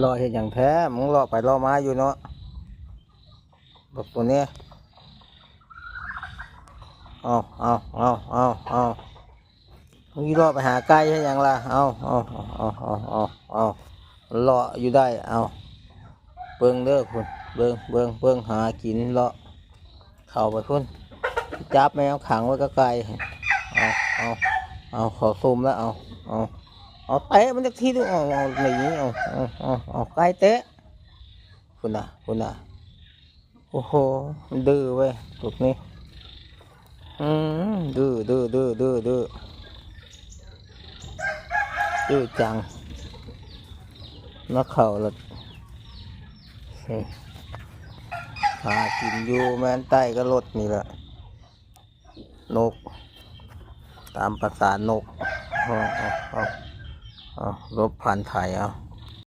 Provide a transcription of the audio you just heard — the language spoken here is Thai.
รอเห็นอย่างแท้มึงรอไปรอมาอยู่เนาะแบบตัวนี้เอามึงรอไปหาไก่ใช่ยังล่ะเอารออยู่ได้เอาเบิ่งเด้อคุณเบิ่งหากินรอเข้าไปคุณจับแมวขังไว้ก็ไก่เอาเอาขอซูมแล้วเอาเตะมันจะทีดูเอาหนีเอาไก่เตะคุณน่ะโอ้โหมันดื้อเว้ยพวกนี้ดื้อจังนักเข่าละหากินอยู่แม่นใต้ก็รถนี่แหละนกตามภาษานกเอาลบพันธุ์ไทยเอา